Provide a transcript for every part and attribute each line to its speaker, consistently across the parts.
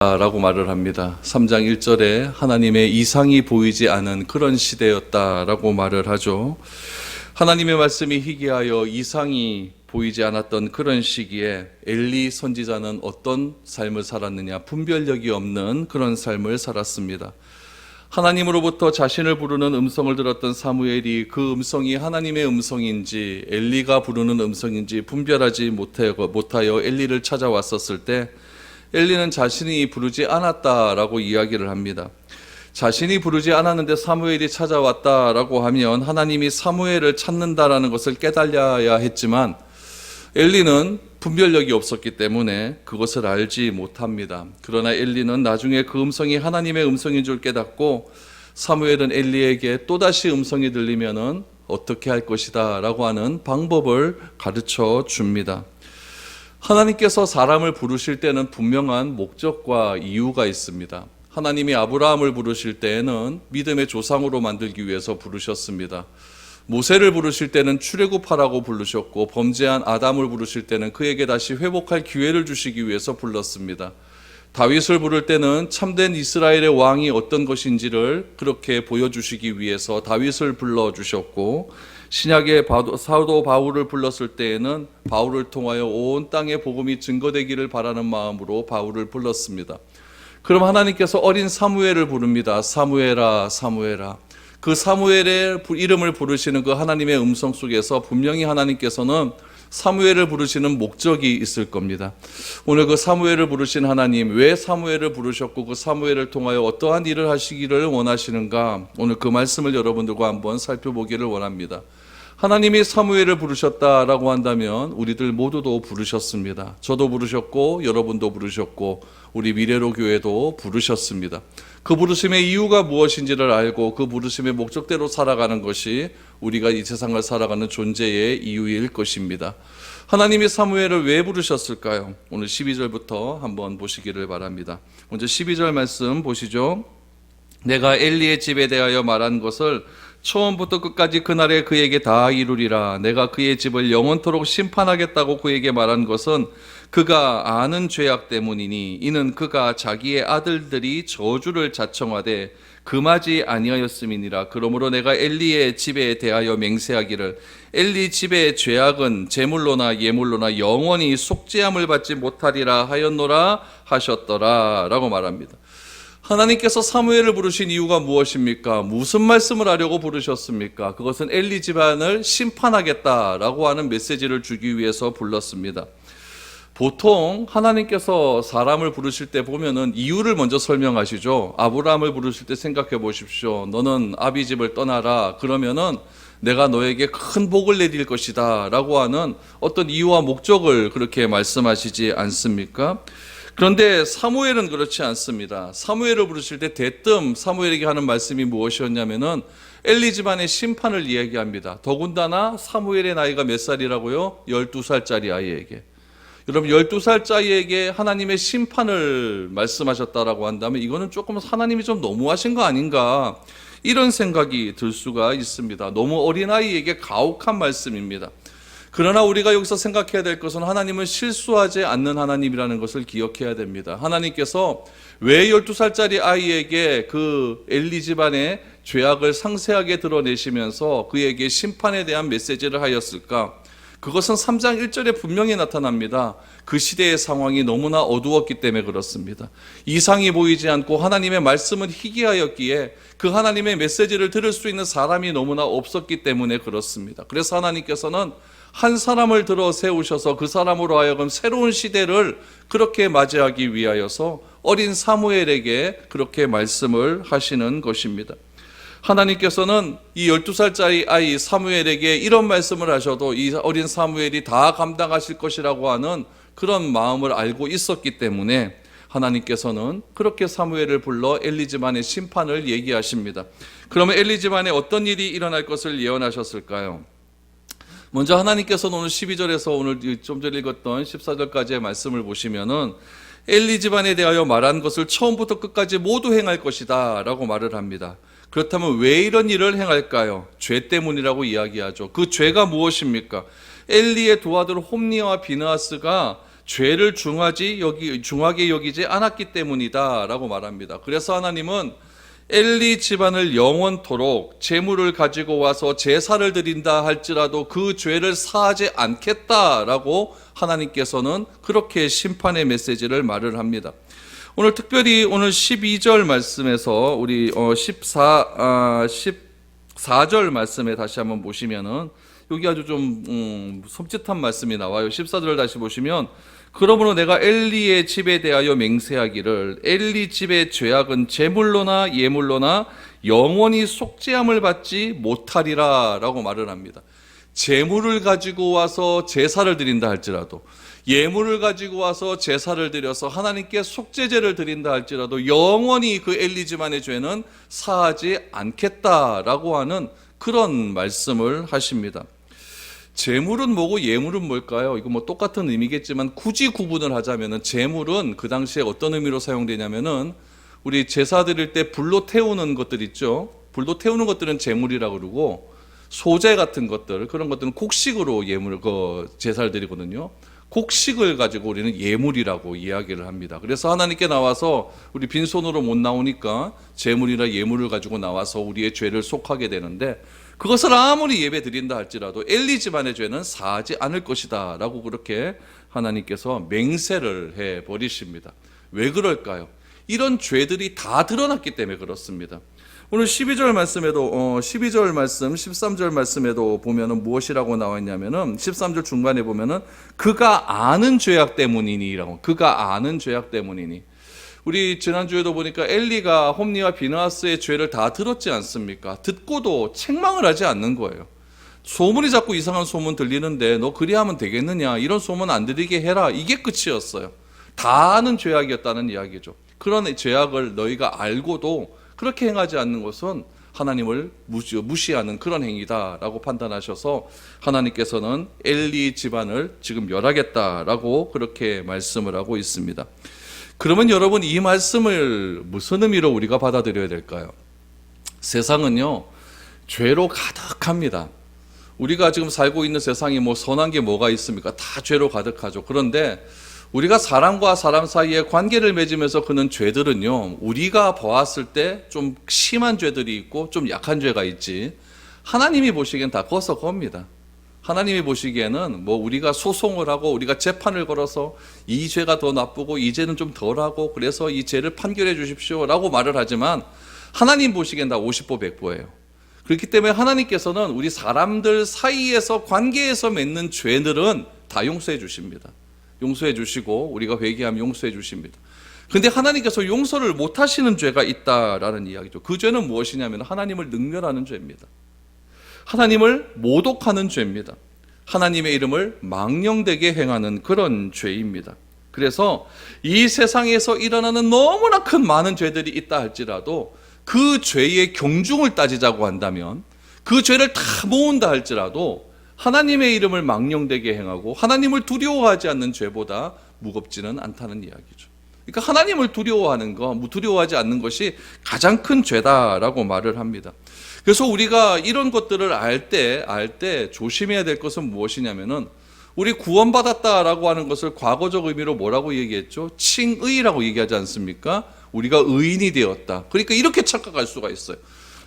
Speaker 1: 라고 말을 합니다. 3장 1절에 하나님의 이상이 보이지 않은 그런 시대였다라고 말을 하죠. 하나님의 말씀이 희귀하여 이상이 보이지 않았던 그런 시기에 엘리 선지자는 어떤 삶을 살았느냐? 분별력이 없는 그런 삶을 살았습니다. 하나님으로부터 자신을 부르는 음성을 들었던 사무엘이 그 음성이 하나님의 음성인지 엘리가 부르는 음성인지 분별하지 못하여 엘리를 찾아왔었을 때 엘리는 자신이 부르지 않았다라고 이야기를 합니다. 자신이 부르지 않았는데 사무엘이 찾아왔다라고 하면 하나님이 사무엘을 찾는다라는 것을 깨달아야 했지만 엘리는 분별력이 없었기 때문에 그것을 알지 못합니다. 그러나 엘리는 나중에 그 음성이 하나님의 음성인 줄 깨닫고 사무엘은 엘리에게 또다시 음성이 들리면은 어떻게 할 것이다 라고 하는 방법을 가르쳐 줍니다. 하나님께서 사람을 부르실 때는 분명한 목적과 이유가 있습니다. 하나님이 아브라함을 부르실 때에는 믿음의 조상으로 만들기 위해서 부르셨습니다. 모세를 부르실 때는 출애굽하라고 부르셨고 범죄한 아담을 부르실 때는 그에게 다시 회복할 기회를 주시기 위해서 불렀습니다. 다윗을 부를 때는 참된 이스라엘의 왕이 어떤 것인지를 그렇게 보여주시기 위해서 다윗을 불러주셨고 신약의 사도 바울을 불렀을 때에는 바울을 통하여 온 땅에 복음이 증거되기를 바라는 마음으로 바울을 불렀습니다. 그럼 하나님께서 어린 사무엘을 부릅니다. 사무엘아, 사무엘아. 그 사무엘의 이름을 부르시는 그 하나님의 음성 속에서 분명히 하나님께서는 사무엘을 부르시는 목적이 있을 겁니다. 오늘 그 사무엘을 부르신 하나님, 왜 사무엘을 부르셨고 그 사무엘을 통하여 어떠한 일을 하시기를 원하시는가? 오늘 그 말씀을 여러분들과 한번 살펴보기를 원합니다. 하나님이 사무엘을 부르셨다라고 한다면 우리들 모두도 부르셨습니다. 저도 부르셨고 여러분도 부르셨고 우리 미래로 교회도 부르셨습니다. 그 부르심의 이유가 무엇인지를 알고 그 부르심의 목적대로 살아가는 것이 우리가 이 세상을 살아가는 존재의 이유일 것입니다. 하나님이 사무엘을 왜 부르셨을까요? 오늘 12절부터 한번 보시기를 바랍니다. 먼저 12절 말씀 보시죠. 내가 엘리의 집에 대하여 말한 것을 처음부터 끝까지 그날에 그에게 다 이루리라. 내가 그의 집을 영원토록 심판하겠다고 그에게 말한 것은 그가 아는 죄악 때문이니 이는 그가 자기의 아들들이 저주를 자청하되 금하지 아니하였음이니라. 그러므로 내가 엘리의 집에 대하여 맹세하기를 엘리 집의 죄악은 제물로나 예물로나 영원히 속죄함을 받지 못하리라 하였노라 하셨더라 라고 말합니다. 하나님께서 사무엘을 부르신 이유가 무엇입니까? 무슨 말씀을 하려고 부르셨습니까? 그것은 엘리 집안을 심판하겠다라고 하는 메시지를 주기 위해서 불렀습니다. 보통 하나님께서 사람을 부르실 때 보면은 이유를 먼저 설명하시죠. 아브라함을 부르실 때 생각해 보십시오. 너는 아비 집을 떠나라. 그러면은 내가 너에게 큰 복을 내릴 것이다 라고 하는 어떤 이유와 목적을 그렇게 말씀하시지 않습니까? 그런데 사무엘은 그렇지 않습니다. 사무엘을 부르실 때 대뜸 사무엘에게 하는 말씀이 무엇이었냐면은 엘리 집안의 심판을 이야기합니다. 더군다나 사무엘의 나이가 몇 살이라고요? 12살짜리 아이에게. 여러분 12살짜리에게 하나님의 심판을 말씀하셨다라고 한다면 이거는 조금 하나님이 좀 너무하신 거 아닌가 이런 생각이 들 수가 있습니다. 너무 어린아이에게 가혹한 말씀입니다. 그러나 우리가 여기서 생각해야 될 것은 하나님은 실수하지 않는 하나님이라는 것을 기억해야 됩니다. 하나님께서 왜 12살짜리 아이에게 그 엘리 집안의 죄악을 상세하게 드러내시면서 그에게 심판에 대한 메시지를 하였을까? 그것은 3장 1절에 분명히 나타납니다. 그 시대의 상황이 너무나 어두웠기 때문에 그렇습니다. 이상이 보이지 않고 하나님의 말씀은 희귀하였기에 그 하나님의 메시지를 들을 수 있는 사람이 너무나 없었기 때문에 그렇습니다. 그래서 하나님께서는 한 사람을 들어 세우셔서 그 사람으로 하여금 새로운 시대를 그렇게 맞이하기 위하여서 어린 사무엘에게 그렇게 말씀을 하시는 것입니다. 하나님께서는 이 12살짜리 아이 사무엘에게 이런 말씀을 하셔도 이 어린 사무엘이 다 감당하실 것이라고 하는 그런 마음을 알고 있었기 때문에 하나님께서는 그렇게 사무엘을 불러 엘리 집안의 심판을 얘기하십니다. 그러면 엘리 집안에 어떤 일이 일어날 것을 예언하셨을까요? 먼저 하나님께서는 오늘 12절에서 오늘 좀 전에 읽었던 14절까지의 말씀을 보시면은 엘리 집안에 대하여 말한 것을 처음부터 끝까지 모두 행할 것이다 라고 말을 합니다. 그렇다면 왜 이런 일을 행할까요? 죄 때문이라고 이야기하죠. 그 죄가 무엇입니까? 엘리의 두 아들 홈니와 비느하스가 죄를 중하게 여기지 않았기 때문이다라고 말합니다. 그래서 하나님은 엘리 집안을 영원토록 제물을 가지고 와서 제사를 드린다 할지라도 그 죄를 사하지 않겠다라고 하나님께서는 그렇게 심판의 메시지를 말을 합니다. 오늘 특별히 오늘 12절 말씀에서 우리 14절 말씀에 다시 한번 보시면은 여기 아주 좀 섬찟한 말씀이 나와요. 14절을 다시 보시면 그러므로 내가 엘리의 집에 대하여 맹세하기를 엘리 집의 죄악은 제물로나 예물로나 영원히 속죄함을 받지 못하리라 라고 말을 합니다. 제물을 가지고 와서 제사를 드린다 할지라도, 예물을 가지고 와서 제사를 드려서 하나님께 속죄제를 드린다 할지라도 영원히 그 엘리 집안의 죄는 사하지 않겠다라고 하는 그런 말씀을 하십니다. 제물은 뭐고 예물은 뭘까요? 이거 뭐 똑같은 의미겠지만 굳이 구분을 하자면은 제물은 그 당시에 어떤 의미로 사용되냐면은 우리 제사 드릴 때 불로 태우는 것들 있죠. 불로 태우는 것들은 제물이라고 그러고 소제 같은 것들, 그런 것들은 곡식으로 제사를 드리거든요. 곡식을 가지고 우리는 예물이라고 이야기를 합니다. 그래서 하나님께 나와서 우리 빈손으로 못 나오니까 제물이나 예물을 가지고 나와서 우리의 죄를 속하게 되는데, 그것을 아무리 예배 드린다 할지라도 엘리 집안의 죄는 사하지 않을 것이다 라고 그렇게 하나님께서 맹세를 해버리십니다. 왜 그럴까요? 이런 죄들이 다 드러났기 때문에 그렇습니다. 오늘 12절 말씀에도 12절 말씀, 13절 말씀에도 보면은 무엇이라고 나와 있냐면은 13절 중간에 보면은 그가 아는 죄악 때문이니라고. 그가 아는 죄악 때문이니. 우리 지난주에도 보니까 엘리가 홈리와 비느하스의 죄를 다 들었지 않습니까? 듣고도 책망을 하지 않는 거예요. 소문이 자꾸 이상한 소문 들리는데 너 그리하면 되겠느냐, 이런 소문 안 들리게 해라, 이게 끝이었어요. 다 아는 죄악이었다는 이야기죠. 그런 죄악을 너희가 알고도 그렇게 행하지 않는 것은 하나님을 무시하는 그런 행위다라고 판단하셔서 하나님께서는 엘리 집안을 지금 멸하겠다라고 그렇게 말씀을 하고 있습니다. 그러면 여러분, 이 말씀을 무슨 의미로 우리가 받아들여야 될까요? 세상은요, 죄로 가득합니다. 우리가 지금 살고 있는 세상이 뭐 선한 게 뭐가 있습니까? 다 죄로 가득하죠. 그런데 우리가 사람과 사람 사이에 관계를 맺으면서 그는 죄들은요, 우리가 보았을 때 좀 심한 죄들이 있고 좀 약한 죄가 있지, 하나님이 보시기엔 다 거서 겁니다. 하나님이 보시기에는 뭐 우리가 소송을 하고 우리가 재판을 걸어서 이 죄가 더 나쁘고 이 죄는 좀 덜하고 그래서 이 죄를 판결해 주십시오 라고 말을 하지만, 하나님 보시기엔 다 50보 100보예요. 그렇기 때문에 하나님께서는 우리 사람들 사이에서 관계에서 맺는 죄들은 다 용서해 주십니다. 용서해 주시고 우리가 회개하면 용서해 주십니다. 그런데 하나님께서 용서를 못 하시는 죄가 있다라는 이야기죠. 그 죄는 무엇이냐면 하나님을 능멸하는 죄입니다. 하나님을 모독하는 죄입니다. 하나님의 이름을 망령되게 행하는 그런 죄입니다. 그래서 이 세상에서 일어나는 너무나 큰 많은 죄들이 있다 할지라도 그 죄의 경중을 따지자고 한다면, 그 죄를 다 모은다 할지라도 하나님의 이름을 망령되게 행하고 하나님을 두려워하지 않는 죄보다 무겁지는 않다는 이야기죠. 그러니까 하나님을 두려워하지 않는 것이 가장 큰 죄다라고 말을 합니다. 그래서 우리가 이런 것들을 알 때 조심해야 될 것은 무엇이냐면은, 우리 구원받았다라고 하는 것을 과거적 의미로 뭐라고 얘기했죠? 칭의라고 얘기하지 않습니까? 우리가 의인이 되었다. 그러니까 이렇게 착각할 수가 있어요.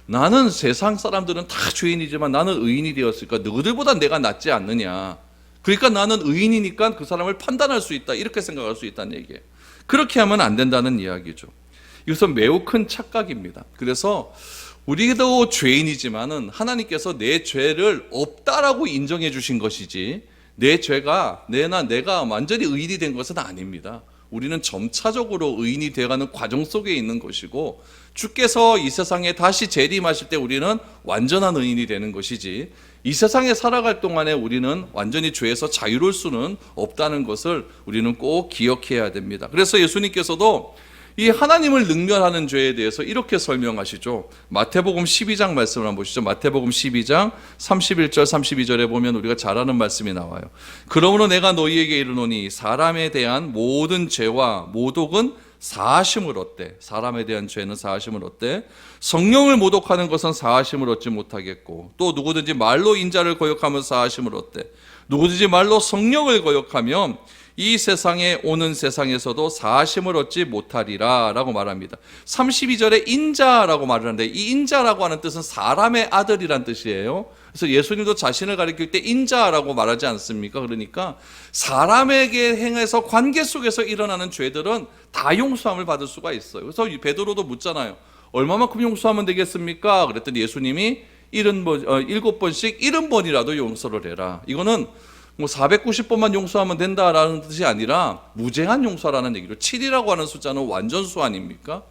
Speaker 1: 나는 세상 사람들은 다 죄인이지만 나는 의인이 되었으니까 너희들보다 내가 낫지 않느냐. 그러니까 나는 의인이니까 그 사람을 판단할 수 있다. 이렇게 생각할 수 있다는 얘기예요. 그렇게 하면 안 된다는 이야기죠. 이것은 매우 큰 착각입니다. 그래서 우리도 죄인이지만은 하나님께서 내 죄를 없다라고 인정해 주신 것이지, 내 죄가 내가 완전히 의인이 된 것은 아닙니다. 우리는 점차적으로 의인이 되어가는 과정 속에 있는 것이고, 주께서 이 세상에 다시 재림하실 때 우리는 완전한 의인이 되는 것이지, 이 세상에 살아갈 동안에 우리는 완전히 죄에서 자유로울 수는 없다는 것을 우리는 꼭 기억해야 됩니다. 그래서 예수님께서도 이 하나님을 능멸하는 죄에 대해서 이렇게 설명하시죠. 마태복음 12장 말씀을 한번 보시죠. 마태복음 12장 31절 32절에 보면 우리가 잘 아는 말씀이 나와요. 그러므로 내가 너희에게 이르노니 사람에 대한 모든 죄와 모독은 사하심을 얻되, 사람에 대한 죄는 사하심을 얻되 성령을 모독하는 것은 사하심을 얻지 못하겠고, 또 누구든지 말로 인자를 거역하면 사하심을 얻되 누구든지 말로 성령을 거역하면 이 세상에 오는 세상에서도 사하심을 얻지 못하리라 라고 말합니다. 32절에 인자라고 말을 하는데, 이 인자라고 하는 뜻은 사람의 아들이란 뜻이에요. 그래서 예수님도 자신을 가리킬 때 인자라고 말하지 않습니까? 그러니까 사람에게 행해서 관계 속에서 일어나는 죄들은 다 용서함을 받을 수가 있어요. 그래서 베드로도 묻잖아요. 얼마만큼 용서하면 되겠습니까? 그랬더니 예수님이 7번씩 70번이라도 용서를 해라. 이거는 490번만 용서하면 된다라는 뜻이 아니라 무제한 용서라는 얘기로, 7이라고 하는 숫자는 완전수 아닙니까?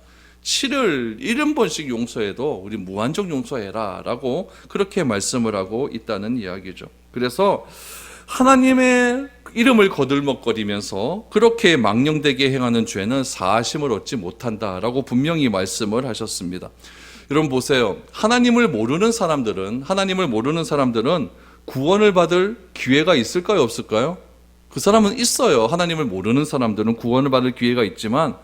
Speaker 1: 7을 70번씩 용서해도 우리 무한정 용서해라 라고 그렇게 말씀을 하고 있다는 이야기죠. 그래서 하나님의 이름을 거들먹거리면서 그렇게 망령되게 행하는 죄는 사하심을 얻지 못한다라고 분명히 말씀을 하셨습니다. 여러분 보세요. 하나님을 모르는 사람들은 구원을 받을 기회가 있을까요, 없을까요? 그 사람은 있어요. 하나님을 모르는 사람들은 구원을 받을 기회가 있지만,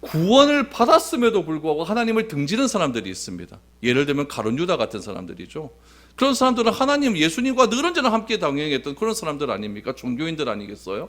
Speaker 1: 구원을 받았음에도 불구하고 하나님을 등지는 사람들이 있습니다. 예를 들면 가룟 유다 같은 사람들이죠. 그런 사람들은 하나님, 예수님과 늘 언제나 함께 동행했던 그런 사람들 아닙니까? 종교인들 아니겠어요?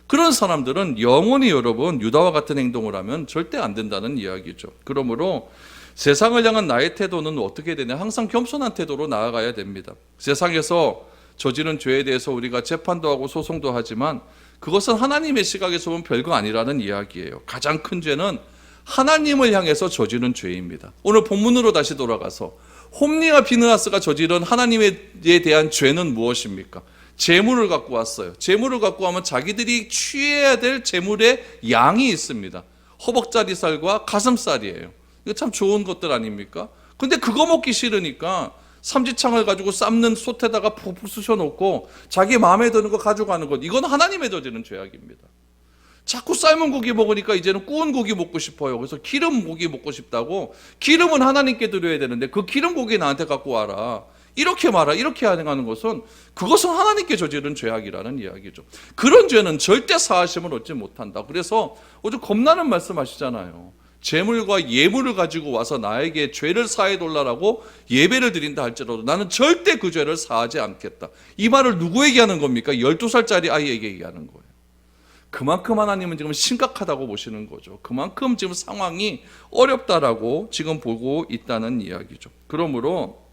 Speaker 1: 그런 사람들은 영원히 여러분 유다와 같은 행동을 하면 절대 안 된다는 이야기죠. 그러므로 세상을 향한 나의 태도는 어떻게 되냐? 항상 겸손한 태도로 나아가야 됩니다. 세상에서 저지른 죄에 대해서 우리가 재판도 하고 소송도 하지만 그것은 하나님의 시각에서 보면 별거 아니라는 이야기예요. 가장 큰 죄는 하나님을 향해서 저지른 죄입니다. 오늘 본문으로 다시 돌아가서 홈리와 비느하스가 저지른 하나님에 대한 죄는 무엇입니까? 재물을 갖고 왔어요. 재물을 갖고 와면 자기들이 취해야 될 재물의 양이 있습니다. 허벅다리살과 가슴살이에요. 이거 참 좋은 것들 아닙니까? 근데 그거 먹기 싫으니까 삼지창을 가지고 삶는 솥에다가 푹푹 쑤셔놓고 자기 마음에 드는 거 가져가는 것, 이건 하나님의 저지른 죄악입니다. 자꾸 삶은 고기 먹으니까 이제는 구운 고기 먹고 싶어요. 그래서 기름 고기 먹고 싶다고, 기름은 하나님께 드려야 되는데 그 기름 고기 나한테 갖고 와라, 이렇게 말하, 이렇게 하는 것은, 그것은 하나님께 저지른 죄악이라는 이야기죠. 그런 죄는 절대 사하심을 얻지 못한다. 그래서 어제 겁나는 말씀하시잖아요. 재물과 예물을 가지고 와서 나에게 죄를 사해 달라고 예배를 드린다 할지라도 나는 절대 그 죄를 사하지 않겠다. 이 말을 누구에게 하는 겁니까? 12살짜리 아이에게 얘기하는 거예요. 그만큼 하나님은 지금 심각하다고 보시는 거죠. 그만큼 지금 상황이 어렵다라고 지금 보고 있다는 이야기죠. 그러므로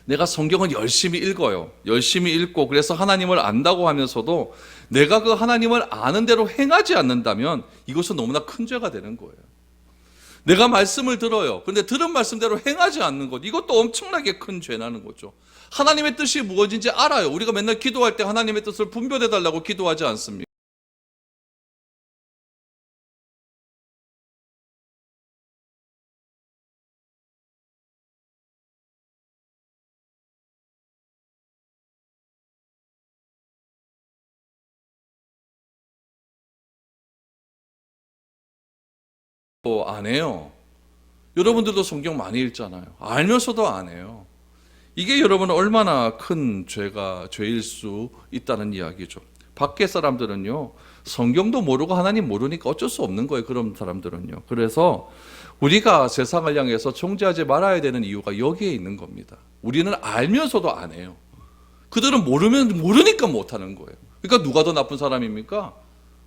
Speaker 1: 내가 성경을 열심히 읽어요. 열심히 읽고 그래서 하나님을 안다고 하면서도 내가 그 하나님을 아는 대로 행하지 않는다면 이것은 너무나 큰 죄가 되는 거예요. 내가 말씀을 들어요. 그런데 들은 말씀대로 행하지 않는 것, 이것도 엄청나게 큰 죄라는 거죠. 하나님의 뜻이 무엇인지 알아요. 우리가 맨날 기도할 때 하나님의 뜻을 분별해 달라고 기도하지 않습니까? 안 해요. 여러분들도 성경 많이 읽잖아요. 알면서도 안 해요. 이게 여러분 얼마나 큰 죄일 수 있다는 이야기죠. 밖에 사람들은요, 성경도 모르고 하나님 모르니까 어쩔 수 없는 거예요. 그런 사람들은요. 그래서 우리가 세상을 향해서 정죄하지 말아야 되는 이유가 여기에 있는 겁니다. 우리는 알면서도 안 해요. 그들은 모르니까 못하는 거예요. 그러니까 누가 더 나쁜 사람입니까?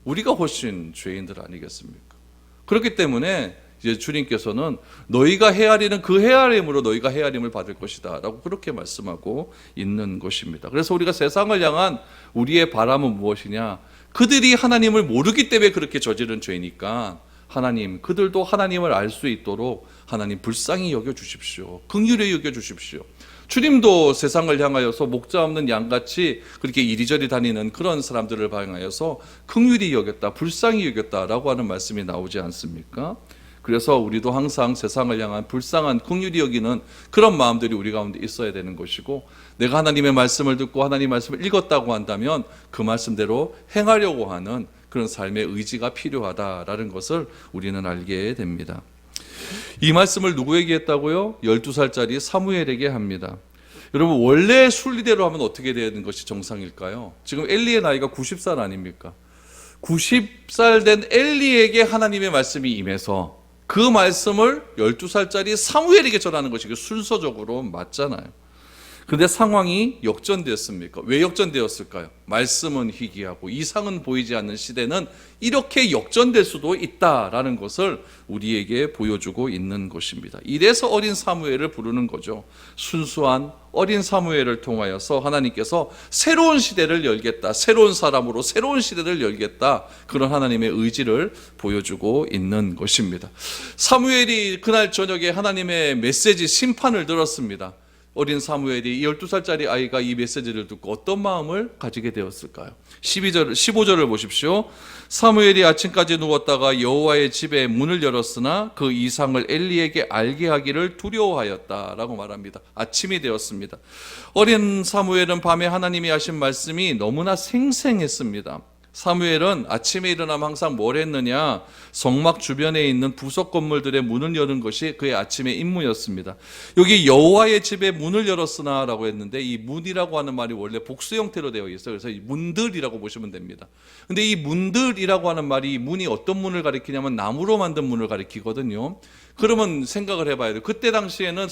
Speaker 1: 우리가 훨씬 죄인들 아니겠습니까? 그렇기 때문에 이제 주님께서는 너희가 헤아리는 그 헤아림으로 너희가 헤아림을 받을 것이다 라고 그렇게 말씀하고 있는 것입니다. 그래서 우리가 세상을 향한 우리의 바람은 무엇이냐? 그들이 하나님을 모르기 때문에 그렇게 저지른 죄니까 하나님, 그들도 하나님을 알 수 있도록 하나님 불쌍히 여겨주십시오. 긍휼히 여겨주십시오. 주님도 세상을 향하여서 목자 없는 양같이 그렇게 이리저리 다니는 그런 사람들을 향하여서 긍휼히 여겼다, 불쌍히 여겼다라고 하는 말씀이 나오지 않습니까? 그래서 우리도 항상 세상을 향한 불쌍한 긍휼히 여기는 그런 마음들이 우리 가운데 있어야 되는 것이고, 내가 하나님의 말씀을 듣고 하나님의 말씀을 읽었다고 한다면 그 말씀대로 행하려고 하는 그런 삶의 의지가 필요하다라는 것을 우리는 알게 됩니다. 이 말씀을 누구에게 했다고요? 12살짜리 사무엘에게 합니다. 여러분, 원래 순리대로 하면 어떻게 되는 것이 정상일까요? 지금 엘리의 나이가 90살 아닙니까? 90살 된 엘리에게 하나님의 말씀이 임해서 그 말씀을 12살짜리 사무엘에게 전하는 것이 순서적으로 맞잖아요. 그런데 상황이 역전되었습니까? 왜 역전되었을까요? 말씀은 희귀하고 이상은 보이지 않는 시대는 이렇게 역전될 수도 있다라는 것을 우리에게 보여주고 있는 것입니다. 이래서 어린 사무엘을 부르는 거죠. 순수한 어린 사무엘을 통하여서 하나님께서 새로운 시대를 열겠다, 새로운 사람으로 새로운 시대를 열겠다, 그런 하나님의 의지를 보여주고 있는 것입니다. 사무엘이 그날 저녁에 하나님의 메시지 심판을 들었습니다. 어린 사무엘이 12살짜리 아이가 이 메시지를 듣고 어떤 마음을 가지게 되었을까요? 15절을 보십시오. 사무엘이 아침까지 누웠다가 여호와의 집에 문을 열었으나 그 이상을 엘리에게 알게 하기를 두려워하였다라고 말합니다. 아침이 되었습니다. 어린 사무엘은 밤에 하나님이 하신 말씀이 너무나 생생했습니다. 사무엘은 아침에 일어나면 항상 뭘 했느냐? 성막 주변에 있는 부속 건물들의 문을 여는 것이 그의 아침의 임무였습니다. 여기 여호와의 집에 문을 열었으나 라고 했는데, 이 문이라고 하는 말이 원래 복수 형태로 되어 있어요. 그래서 이 문들이라고 보시면 됩니다. 근데 이 문들이라고 하는 말이, 문이 어떤 문을 가리키냐면 나무로 만든 문을 가리키거든요. 그러면 생각을 해봐야 돼요. 그때 당시에는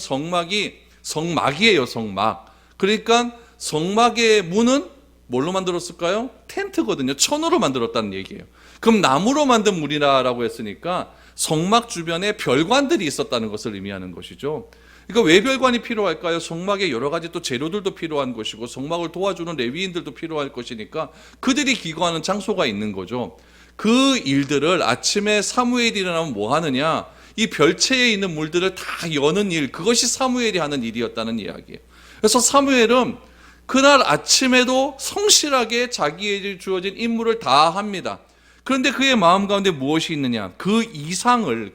Speaker 1: 성막이에요, 성막. 그러니까 성막의 문은 뭘로 만들었을까요? 텐트거든요. 천으로 만들었다는 얘기예요. 그럼 나무로 만든 문이라고 했으니까 성막 주변에 별관들이 있었다는 것을 의미하는 것이죠. 그러니까 왜 별관이 필요할까요? 성막에 여러 가지 또 재료들도 필요한 것이고 성막을 도와주는 레위인들도 필요할 것이니까 그들이 기거하는 장소가 있는 거죠. 그 일들을 아침에 사무엘이 일어나면 뭐 하느냐? 이 별채에 있는 물들을 다 여는 일, 그것이 사무엘이 하는 일이었다는 이야기예요. 그래서 사무엘은 그날 아침에도 성실하게 자기에게 주어진 임무를 다 합니다. 그런데 그의 마음 가운데 무엇이 있느냐? 그 이상을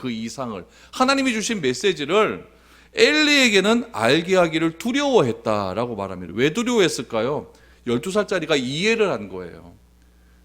Speaker 1: 하나님이 주신 메시지를 엘리에게는 알게 하기를 두려워했다라고 말합니다. 왜 두려워했을까요? 12살짜리가 이해를 한 거예요.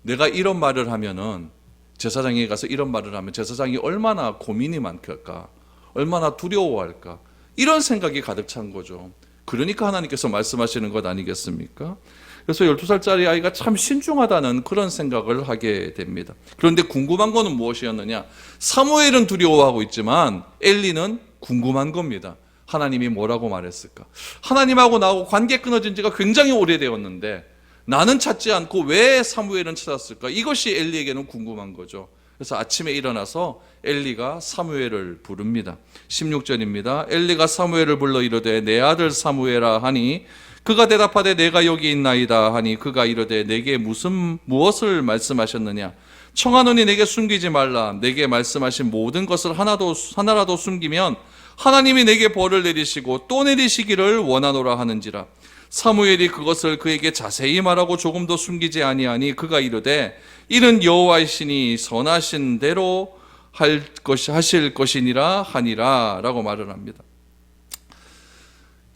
Speaker 1: 내가 이런 말을 하면은, 제사장에 가서 이런 말을 하면 제사장이 얼마나 고민이 많을까, 얼마나 두려워할까, 이런 생각이 가득 찬 거죠. 그러니까 하나님께서 말씀하시는 것 아니겠습니까? 그래서 12살짜리 아이가 참 신중하다는 그런 생각을 하게 됩니다. 그런데 궁금한 거는 무엇이었느냐? 사무엘은 두려워하고 있지만 엘리는 궁금한 겁니다. 하나님이 뭐라고 말했을까? 하나님하고 나하고 관계 끊어진 지가 굉장히 오래되었는데 나는 찾지 않고 왜 사무엘은 찾았을까? 이것이 엘리에게는 궁금한 거죠. 그래서 아침에 일어나서 엘리가 사무엘을 부릅니다. 16절입니다. 엘리가 사무엘을 불러 이르되 내 아들 사무엘아 하니 그가 대답하되 내가 여기 있나이다 하니 그가 이르되 내게 무엇을 말씀하셨느냐? 청하노니 내게 숨기지 말라. 내게 말씀하신 모든 것을 하나라도 숨기면 하나님이 내게 벌을 내리시고 또 내리시기를 원하노라 하는지라. 사무엘이 그것을 그에게 자세히 말하고 조금도 숨기지 아니하니 그가 이르되 이는 여호와의 신이 선하신 대로 하실 것이니라 하니라 라고 말을 합니다.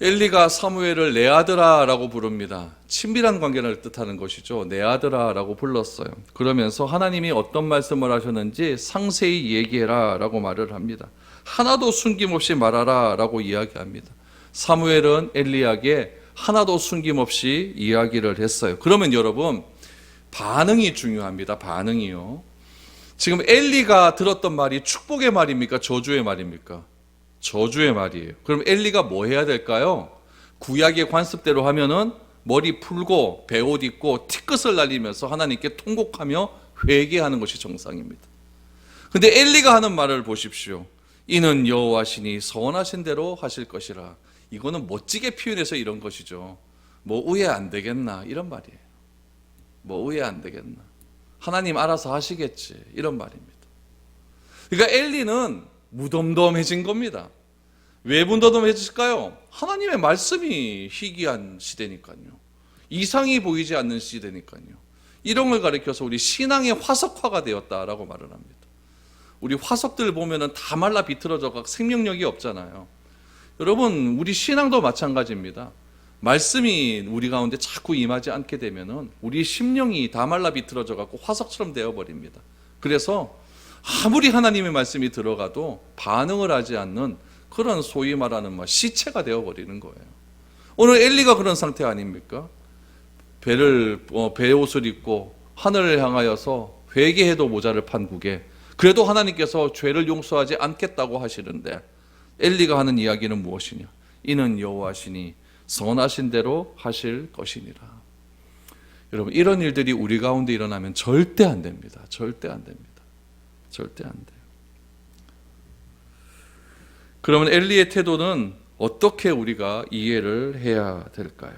Speaker 1: 엘리가 사무엘을 내 아들아 라고 부릅니다. 친밀한 관계를 뜻하는 것이죠. 내 아들아 라고 불렀어요. 그러면서 하나님이 어떤 말씀을 하셨는지 상세히 얘기해라 라고 말을 합니다. 하나도 숨김없이 말하라 라고 이야기합니다. 사무엘은 엘리에게 하나도 숨김없이 이야기를 했어요. 그러면 여러분, 반응이 중요합니다. 반응이요. 지금 엘리가 들었던 말이 축복의 말입니까? 저주의 말입니까? 저주의 말이에요. 그럼 엘리가 뭐 해야 될까요? 구약의 관습대로 하면은 머리 풀고 베옷 입고 티끝을 날리면서 하나님께 통곡하며 회개하는 것이 정상입니다. 근데 엘리가 하는 말을 보십시오. 이는 여호와 신이 선하신 대로 하실 것이라. 이거는 멋지게 표현해서 이런 것이죠. 뭐 의뢰 안 되겠나 이런 말이에요. 뭐 의뢰 안 되겠나, 하나님 알아서 하시겠지, 이런 말입니다. 그러니까 엘리는 무덤덤해진 겁니다. 왜 무덤덤해질까요? 하나님의 말씀이 희귀한 시대니까요. 이상이 보이지 않는 시대니까요. 이런 걸 가리켜서 우리 신앙의 화석화가 되었다라고 말을 합니다. 우리 화석들 보면은 다 말라 비틀어져가 생명력이 없잖아요. 여러분, 우리 신앙도 마찬가지입니다. 말씀이 우리 가운데 자꾸 임하지 않게 되면은 우리 심령이 다 말라 비틀어져 갖고 화석처럼 되어버립니다. 그래서 아무리 하나님의 말씀이 들어가도 반응을 하지 않는 그런 소위 말하는 시체가 되어버리는 거예요. 오늘 엘리가 그런 상태 아닙니까? 베옷을 입고 하늘을 향하여서 회개해도 모자를 판국에, 그래도 하나님께서 죄를 용서하지 않겠다고 하시는데 엘리가 하는 이야기는 무엇이냐? 이는 여호와시니 선하신 대로 하실 것이니라. 여러분, 이런 일들이 우리 가운데 일어나면 절대 안 됩니다. 절대 안 됩니다. 절대 안 돼요. 그러면 엘리의 태도는 어떻게 우리가 이해를 해야 될까요?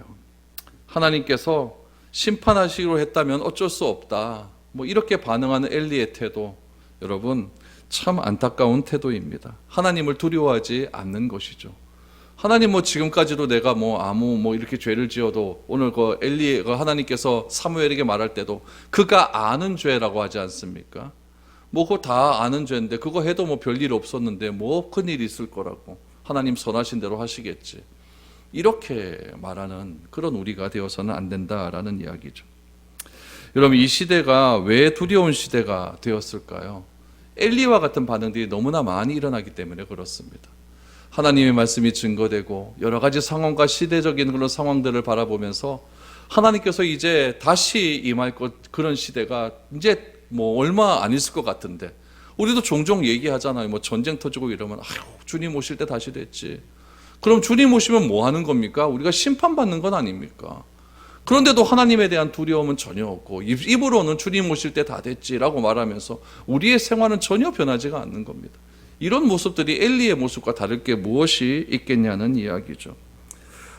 Speaker 1: 하나님께서 심판하시기로 했다면 어쩔 수 없다, 이렇게 반응하는 엘리의 태도, 여러분 참 안타까운 태도입니다. 하나님을 두려워하지 않는 것이죠. 하나님 지금까지도 내가 이렇게 죄를 지어도, 오늘 엘리가 하나님께서 사무엘에게 말할 때도 그가 아는 죄라고 하지 않습니까? 그거 다 아는 죄인데 그거 해도 별일 없었는데 큰일이 있을 거라고, 하나님 선하신 대로 하시겠지, 이렇게 말하는 그런 우리가 되어서는 안 된다라는 이야기죠. 여러분, 이 시대가 왜 두려운 시대가 되었을까요? 엘리와 같은 반응들이 너무나 많이 일어나기 때문에 그렇습니다. 하나님의 말씀이 증거되고 여러 가지 상황과 시대적인 그런 상황들을 바라보면서 하나님께서 이제 다시 임할 그런 시대가 이제 얼마 안 있을 것 같은데, 우리도 종종 얘기하잖아요. 전쟁 터지고 이러면 주님 오실 때 다시 됐지. 그럼 주님 오시면 뭐 하는 겁니까? 우리가 심판받는 건 아닙니까? 그런데도 하나님에 대한 두려움은 전혀 없고, 입으로는 주님 오실 때 다 됐지라고 말하면서 우리의 생활은 전혀 변하지가 않는 겁니다. 이런 모습들이 엘리의 모습과 다를 게 무엇이 있겠냐는 이야기죠.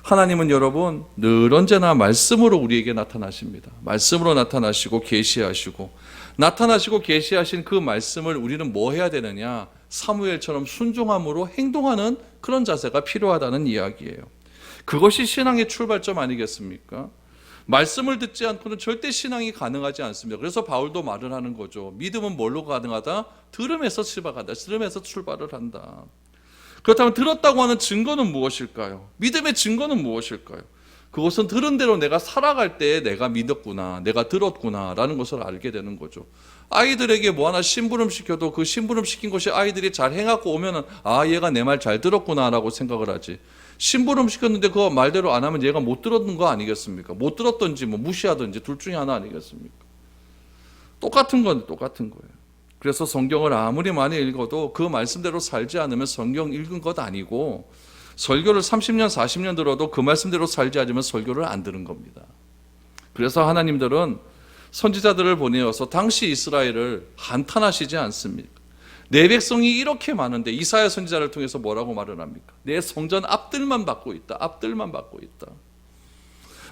Speaker 1: 하나님은 여러분 늘 언제나 말씀으로 우리에게 나타나십니다. 말씀으로 나타나시고 계시하시고, 나타나시고 계시하신 그 말씀을 우리는 뭐 해야 되느냐? 사무엘처럼 순종함으로 행동하는 그런 자세가 필요하다는 이야기예요. 그것이 신앙의 출발점 아니겠습니까? 말씀을 듣지 않고는 절대 신앙이 가능하지 않습니다. 그래서 바울도 말을 하는 거죠. 믿음은 뭘로 가능하다? 들음에서 출발한다. 들음에서 출발을 한다. 그렇다면 들었다고 하는 증거는 무엇일까요? 믿음의 증거는 무엇일까요? 그것은 들은 대로 내가 살아갈 때 내가 믿었구나, 내가 들었구나 라는 것을 알게 되는 거죠. 아이들에게 하나 심부름 시켜도 그 심부름 시킨 것이 아이들이 잘 행하고 오면은 얘가 내 말 잘 들었구나 라고 생각을 하지, 심부름 시켰는데 그거 말대로 안 하면 얘가 못 들었는 거 아니겠습니까? 못 들었든지 무시하든지 둘 중에 하나 아니겠습니까? 똑같은 거예요. 그래서 성경을 아무리 많이 읽어도 그 말씀대로 살지 않으면 성경 읽은 것 아니고, 설교를 30년 40년 들어도 그 말씀대로 살지 않으면 설교를 안 들은 겁니다. 그래서 하나님들은 선지자들을 보내어서 당시 이스라엘을 한탄하시지 않습니다. 내 백성이 이렇게 많은데 이사야 선지자를 통해서 뭐라고 말을 합니까? 내 성전 앞들만 받고 있다. 앞들만 받고 있다.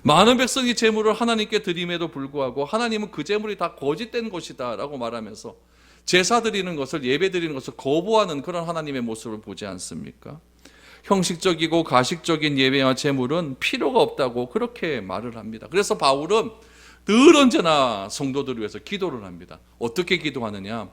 Speaker 1: 많은 백성이 제물을 하나님께 드림에도 불구하고 하나님은 그 제물이 다 거짓된 것이다 라고 말하면서 제사 드리는 것을, 예배 드리는 것을 거부하는 그런 하나님의 모습을 보지 않습니까? 형식적이고 가식적인 예배와 제물은 필요가 없다고 그렇게 말을 합니다. 그래서 바울은 늘 언제나 성도들을 위해서 기도를 합니다. 어떻게 기도하느냐?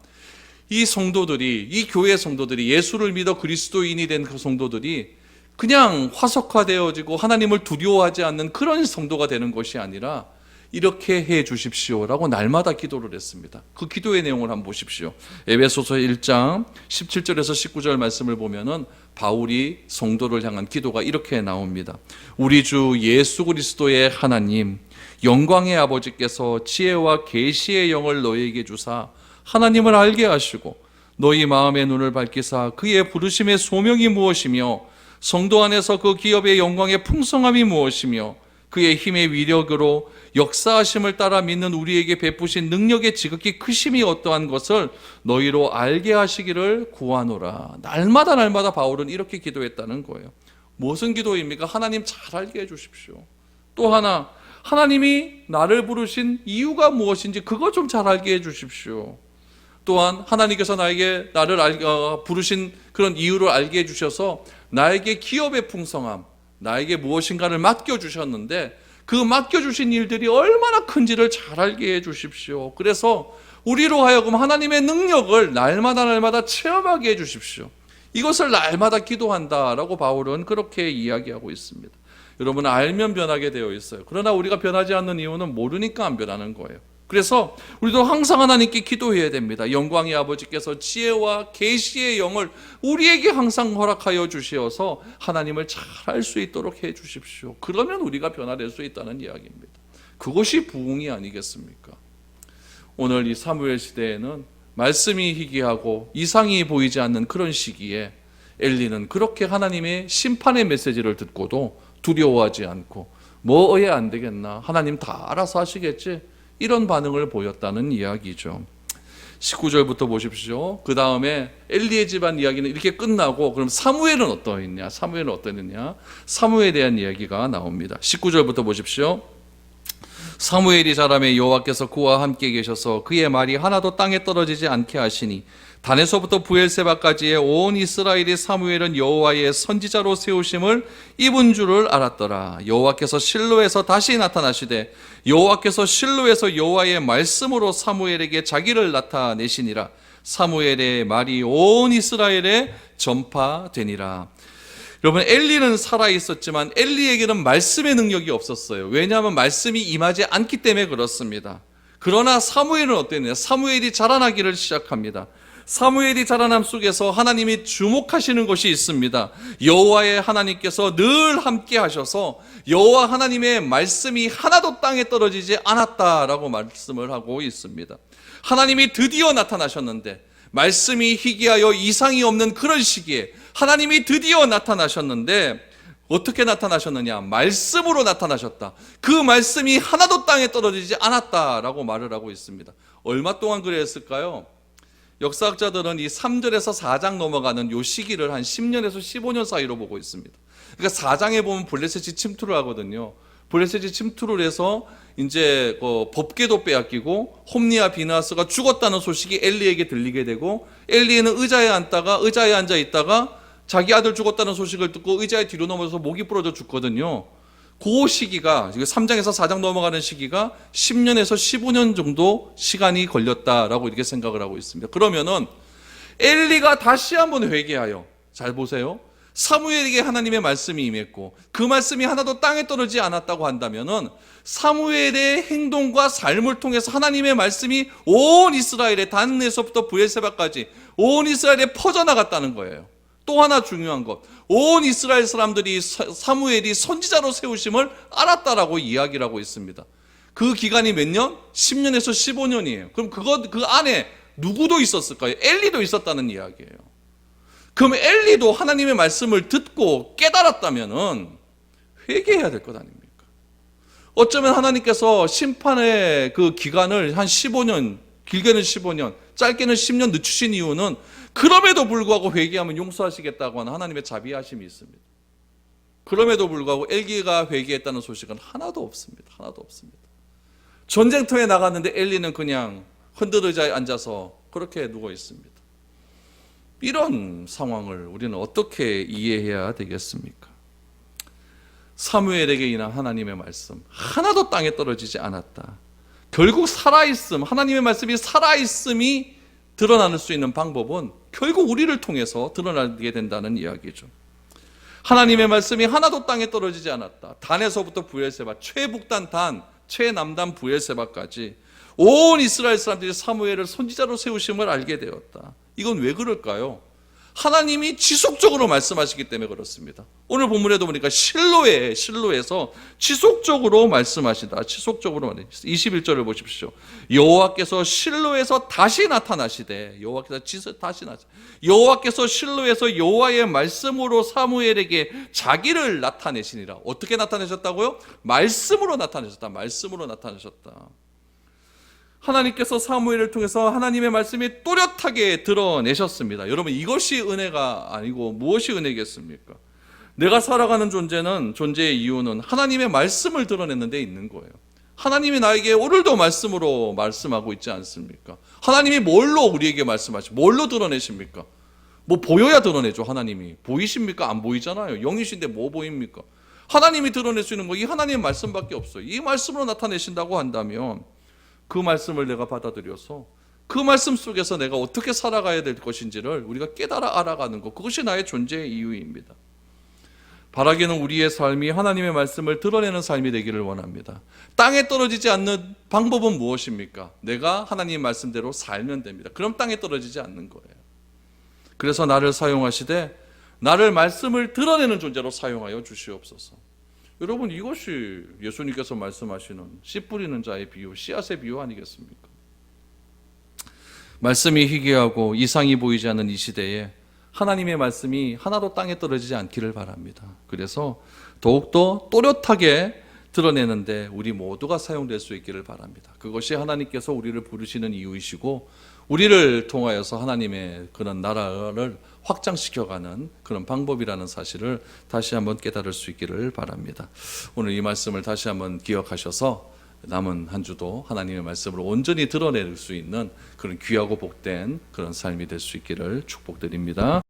Speaker 1: 이 성도들이, 이 교회 성도들이, 예수를 믿어 그리스도인이 된 그 성도들이 그냥 화석화되어지고 하나님을 두려워하지 않는 그런 성도가 되는 것이 아니라 이렇게 해 주십시오라고 날마다 기도를 했습니다. 그 기도의 내용을 한번 보십시오. 에베소서 1장 17절에서 19절 말씀을 보면은 바울이 성도를 향한 기도가 이렇게 나옵니다. 우리 주 예수 그리스도의 하나님, 영광의 아버지께서 지혜와 계시의 영을 너희에게 주사 하나님을 알게 하시고 너희 마음의 눈을 밝히사 그의 부르심의 소명이 무엇이며 성도 안에서 그 기업의 영광의 풍성함이 무엇이며 그의 힘의 위력으로 역사하심을 따라 믿는 우리에게 베푸신 능력의 지극히 크심이 어떠한 것을 너희로 알게 하시기를 구하노라. 날마다 바울은 이렇게 기도했다는 거예요. 무슨 기도입니까? 하나님 잘 알게 해주십시오. 또 하나, 하나님이 나를 부르신 이유가 무엇인지 그거 좀 잘 알게 해주십시오. 또한 하나님께서 나를 부르신 그런 이유를 알게 해주셔서 나에게 기업의 풍성함, 나에게 무엇인가를 맡겨주셨는데 그 맡겨주신 일들이 얼마나 큰지를 잘 알게 해주십시오. 그래서 우리로 하여금 하나님의 능력을 날마다 체험하게 해주십시오. 이것을 날마다 기도한다라고 바울은 그렇게 이야기하고 있습니다. 여러분, 알면 변하게 되어 있어요. 그러나 우리가 변하지 않는 이유는 모르니까 안 변하는 거예요. 그래서 우리도 항상 하나님께 기도해야 됩니다. 영광의 아버지께서 지혜와 계시의 영을 우리에게 항상 허락하여 주시어서 하나님을 잘 알 수 있도록 해 주십시오. 그러면 우리가 변화될 수 있다는 이야기입니다. 그것이 부흥이 아니겠습니까? 오늘 이 사무엘 시대에는 말씀이 희귀하고 이상이 보이지 않는 그런 시기에 엘리는 그렇게 하나님의 심판의 메시지를 듣고도 두려워하지 않고 뭐 해야 안 되겠나, 하나님 다 알아서 하시겠지, 이런 반응을 보였다는 이야기죠. 19절부터 보십시오. 그 다음에 엘리의 집안 이야기는 이렇게 끝나고, 그럼 사무엘은 어떠했냐? 사무엘은 어떠했느냐? 사무엘에 대한 이야기가 나옵니다. 19절부터 보십시오. 사무엘이 자라매 여호와께서 그와 함께 계셔서 그의 말이 하나도 땅에 떨어지지 않게 하시니 단에서부터 브엘세바까지의 온 이스라엘이 사무엘은 여호와의 선지자로 세우심을 입은 줄을 알았더라. 여호와께서 실로에서 다시 나타나시되 여호와께서 실로에서 여호와의 말씀으로 사무엘에게 자기를 나타내시니라. 사무엘의 말이 온 이스라엘에 전파되니라. 여러분, 엘리는 살아있었지만 엘리에게는 말씀의 능력이 없었어요. 왜냐하면 말씀이 임하지 않기 때문에 그렇습니다. 그러나 사무엘은 어땠느냐? 사무엘이 자라나기를 시작합니다. 사무엘이 자라남 속에서 하나님이 주목하시는 것이 있습니다. 여호와의 하나님께서 늘 함께 하셔서 여호와 하나님의 말씀이 하나도 땅에 떨어지지 않았다라고 말씀을 하고 있습니다. 하나님이 드디어 나타나셨는데, 말씀이 희귀하여 이상이 없는 그런 시기에 하나님이 드디어 나타나셨는데, 어떻게 나타나셨느냐? 말씀으로 나타나셨다. 그 말씀이 하나도 땅에 떨어지지 않았다라고 말을 하고 있습니다. 얼마 동안 그랬을까요? 역사학자들은 이 3절에서 4장 넘어가는 요 시기를 한 10년에서 15년 사이로 보고 있습니다. 그러니까 4장에 보면 블레셋이 침투를 하거든요. 블레셋이 침투를 해서 이제 법궤도 빼앗기고 홈리와 비나스가 죽었다는 소식이 엘리에게 들리게 되고, 엘리에는 의자에 앉아 있다가 자기 아들 죽었다는 소식을 듣고 의자에 뒤로 넘어져서 목이 부러져 죽거든요. 그 시기가, 3장에서 4장 넘어가는 시기가 10년에서 15년 정도 시간이 걸렸다라고 이렇게 생각을 하고 있습니다. 그러면은 엘리가 다시 한번 회개하여, 잘 보세요, 사무엘에게 하나님의 말씀이 임했고 그 말씀이 하나도 땅에 떨어지지 않았다고 한다면은 사무엘의 행동과 삶을 통해서 하나님의 말씀이 온 이스라엘에, 단에서부터 브엘세바까지 온 이스라엘에 퍼져나갔다는 거예요. 또 하나 중요한 것, 온 이스라엘 사람들이 사무엘이 선지자로 세우심을 알았다라고 이야기를 하고 있습니다. 그 기간이 몇 년? 10년에서 15년이에요. 그럼 그 안에 누구도 있었을까요? 엘리도 있었다는 이야기예요. 그럼 엘리도 하나님의 말씀을 듣고 깨달았다면은 회개해야 될 것 아닙니까? 어쩌면 하나님께서 심판의 그 기간을 한 15년, 길게는 15년, 짧게는 10년 늦추신 이유는 그럼에도 불구하고 회개하면 용서하시겠다고 하는 하나님의 자비하심이 있습니다. 그럼에도 불구하고 엘리가 회개했다는 소식은 하나도 없습니다. 하나도 없습니다. 전쟁터에 나갔는데 엘리는 그냥 흔들의자에 앉아서 그렇게 누워 있습니다. 이런 상황을 우리는 어떻게 이해해야 되겠습니까? 사무엘에게 인한 하나님의 말씀, 하나도 땅에 떨어지지 않았다. 결국 살아있음, 하나님의 말씀이 살아있음이 드러날 수 있는 방법은 결국 우리를 통해서 드러나게 된다는 이야기죠. 하나님의 말씀이 하나도 땅에 떨어지지 않았다. 단에서부터 브엘세바, 최북단 단, 최남단 브엘세바까지 온 이스라엘 사람들이 사무엘을 선지자로 세우심을 알게 되었다. 이건 왜 그럴까요? 하나님이 지속적으로 말씀하시기 때문에 그렇습니다. 오늘 본문에도 보니까 실로에서 지속적으로 말씀하신다. 지속적으로 말해. 21절을 보십시오. 여호와께서 실로에서 다시 나타나시되, 여호와께서 실로에서 여호와의 말씀으로 사무엘에게 자기를 나타내시니라. 어떻게 나타내셨다고요? 말씀으로 나타내셨다. 말씀으로 나타내셨다. 하나님께서 사무엘을 통해서 하나님의 말씀이 또렷하게 드러내셨습니다. 여러분, 이것이 은혜가 아니고 무엇이 은혜겠습니까? 내가 살아가는 존재의 이유는 하나님의 말씀을 드러내는 데 있는 거예요. 하나님이 나에게 오늘도 말씀으로 말씀하고 있지 않습니까? 하나님이 뭘로 우리에게 뭘로 드러내십니까? 뭐 보여야 드러내죠. 하나님이 보이십니까? 안 보이잖아요. 영이신데 뭐 보입니까? 하나님이 드러낼 수 있는 거 이 하나님의 말씀밖에 없어요. 이 말씀으로 나타내신다고 한다면 그 말씀을 내가 받아들여서 그 말씀 속에서 내가 어떻게 살아가야 될 것인지를 우리가 깨달아 알아가는 것, 그것이 나의 존재의 이유입니다. 바라기는 우리의 삶이 하나님의 말씀을 드러내는 삶이 되기를 원합니다. 땅에 떨어지지 않는 방법은 무엇입니까? 내가 하나님의 말씀대로 살면 됩니다. 그럼 땅에 떨어지지 않는 거예요. 그래서 나를 사용하시되 나를 말씀을 드러내는 존재로 사용하여 주시옵소서. 여러분, 이것이 예수님께서 말씀하시는 씨 뿌리는 자의 비유, 씨앗의 비유 아니겠습니까? 말씀이 희귀하고 이상이 보이지 않는 이 시대에 하나님의 말씀이 하나도 땅에 떨어지지 않기를 바랍니다. 그래서 더욱더 또렷하게 드러내는데 우리 모두가 사용될 수 있기를 바랍니다. 그것이 하나님께서 우리를 부르시는 이유이시고 우리를 통하여서 하나님의 그런 나라를 확장시켜가는 그런 방법이라는 사실을 다시 한번 깨달을 수 있기를 바랍니다. 오늘 이 말씀을 다시 한번 기억하셔서 남은 한 주도 하나님의 말씀을 온전히 드러낼 수 있는 그런 귀하고 복된 그런 삶이 될 수 있기를 축복드립니다.